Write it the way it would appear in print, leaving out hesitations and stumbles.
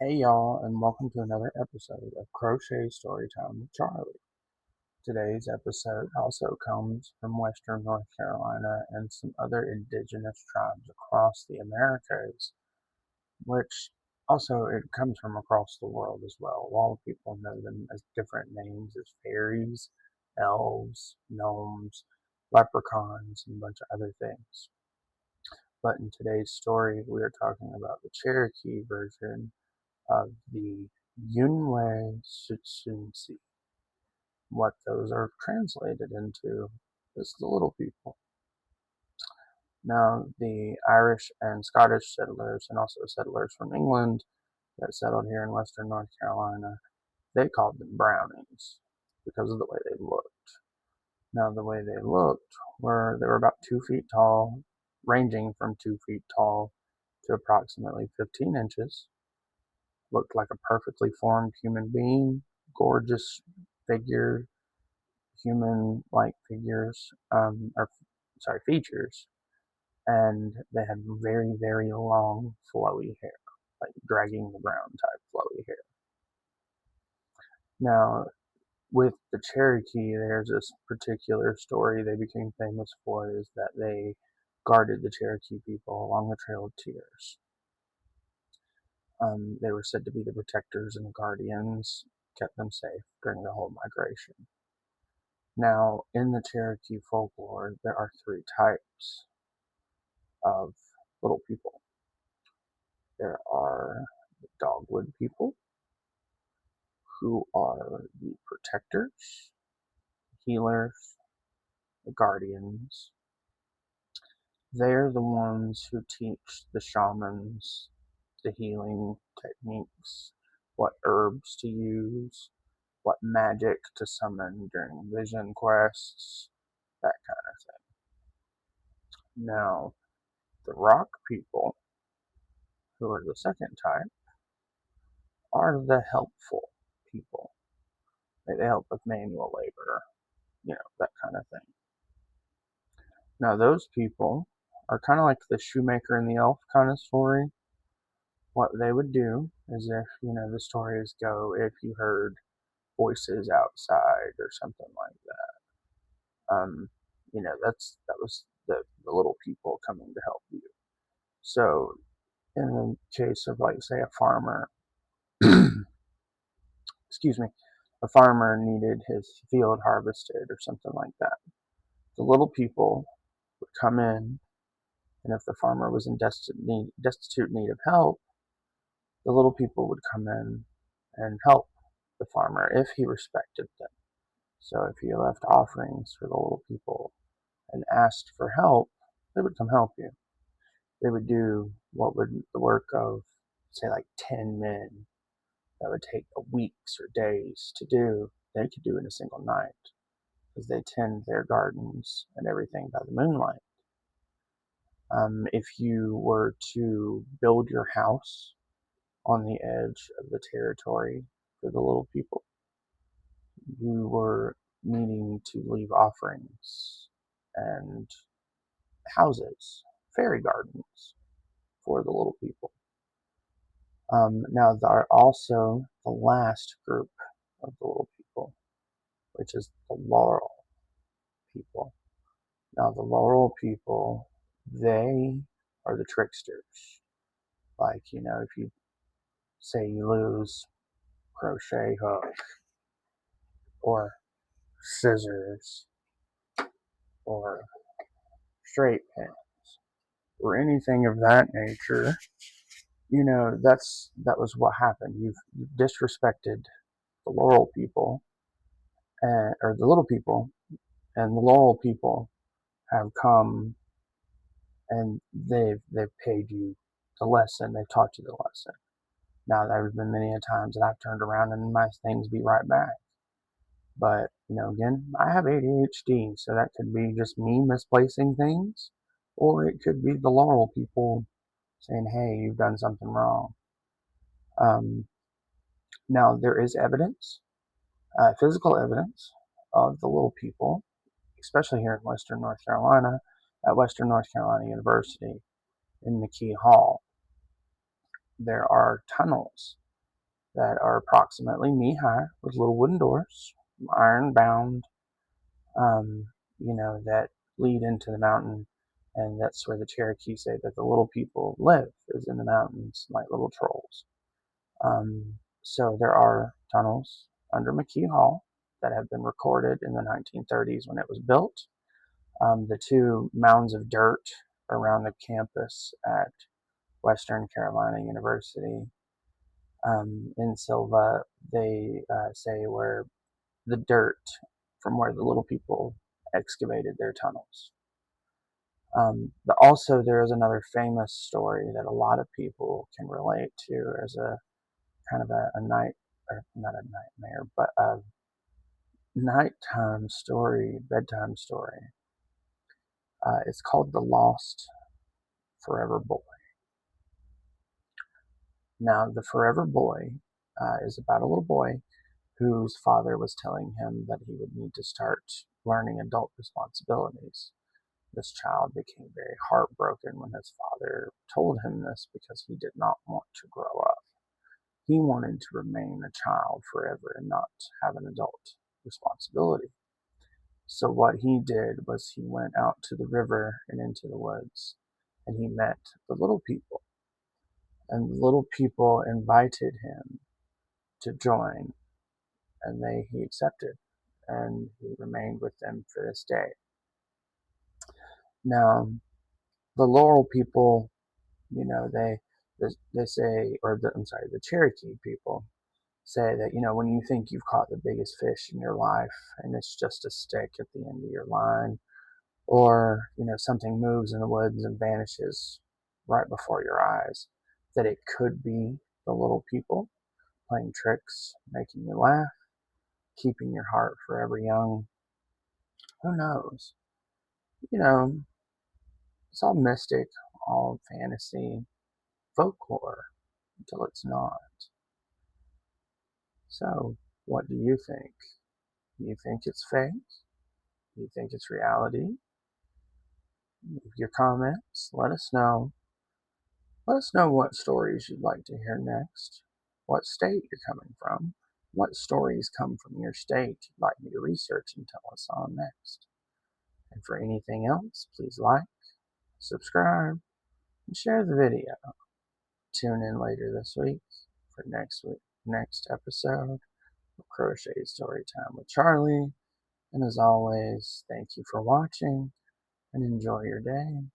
Hey y'all, and welcome to another episode of Crochet Storytime with Charlie. Today's episode also comes from Western North Carolina and some other indigenous tribes across the Americas, which also it comes from across the world as well. A lot of people know them as different names as fairies, elves, gnomes, leprechauns, and a bunch of other things. But in today's story, we are talking about the Cherokee version of the Yunwe Sutsunsi. What those are translated into is the little people. Now, the Irish and Scottish settlers, and also settlers from England that settled here in western North Carolina, they called them brownies because of the way they looked. Now, the way they looked they were about 2 feet tall, ranging from 2 feet tall to approximately 15 inches. Looked like a perfectly formed human being, gorgeous figure, human-like figures, or sorry, features, and they had very, very long, flowy hair, like dragging the ground type flowy hair. Now, with the Cherokee, there's this particular story they became famous for is that they guarded the Cherokee people along the Trail of Tears. They were said to be the protectors and guardians, kept them safe during the whole migration. Now, in the Cherokee folklore, there are three types of little people. There are the dogwood people, who are the protectors, healers, the guardians. They're the ones who teach the shamans the healing techniques, what herbs to use, what magic to summon during vision quests, that kind of thing. Now, the rock people, who are the second type, are the helpful people. They help with manual labor, that kind of thing. Now, those people are kind of like the shoemaker and the elf kind of story. What they would do is if, the stories go, if you heard voices outside or something like that, that was the little people coming to help you. So, in the case of, like, say, a farmer, excuse me, a farmer needed his field harvested or something like that. The little people would come in, and if the farmer was in destitute need of help, the little people would come in and help the farmer if he respected them. So if you left offerings for the little people and asked for help, they would come help you. They would do what would the work of, say, like 10 men that would take weeks or days to do, they could do in a single night because they tend their gardens and everything by the moonlight. If you were to build your house on the edge of the territory for the little people, you were needing to leave offerings and houses, fairy gardens for the little people. Now, there are also the last group of the little people, which is the laurel people. Now, the laurel people, they are the tricksters. Like, if you say you lose crochet hook or scissors or straight pins or anything of that nature, that was what happened. You've disrespected the laurel people, or the little people, and the laurel people have come and they've paid you the lesson. They've taught you the lesson. Now, there's been many a times that I've turned around and my things be right back. But, again, I have ADHD, so that could be just me misplacing things, or it could be the laurel people saying, hey, you've done something wrong. Now, there is evidence, physical evidence of the little people, especially here in Western North Carolina, at Western North Carolina University in McKee Hall. There are tunnels that are approximately knee high with little wooden doors, iron bound, um, that lead into the mountain. And that's where the Cherokee say that the little people live, is in the mountains, like little trolls. So there are tunnels under McKee Hall that have been recorded in the 1930s when it was built. The two mounds of dirt around the campus at Western Carolina University in Silva, they say where the dirt from where the little people excavated their tunnels. Also, there is another famous story that a lot of people can relate to as a kind of a night, or not a nightmare, but a nighttime story, bedtime story. It's called The Lost Forever Boy. Now, the Forever Boy is about a little boy whose father was telling him that he would need to start learning adult responsibilities. This child became very heartbroken when his father told him this because he did not want to grow up. He wanted to remain a child forever and not have an adult responsibility. So what he did was he went out to the river and into the woods, and he met the little people. And the little people invited him to join, and he accepted, and he remained with them for this day. Now, the Laurel people, they say, the Cherokee people say that, when you think you've caught the biggest fish in your life and it's just a stick at the end of your line, or, something moves in the woods and vanishes right before your eyes, that it could be the little people playing tricks, making you laugh, keeping your heart forever young. Who knows? You know, it's all mystic, all fantasy, folklore, until it's not. So, what do you think? Do you think it's fake? Do you think it's reality? Leave your comments. Let us know. Let us know what stories you'd like to hear next, what state you're coming from, what stories come from your state you'd like me to research and tell us on next. And for anything else, please like, subscribe, and share the video. Tune in later this week for next episode of Crochet Storytime with Charlie. And as always, thank you for watching and enjoy your day.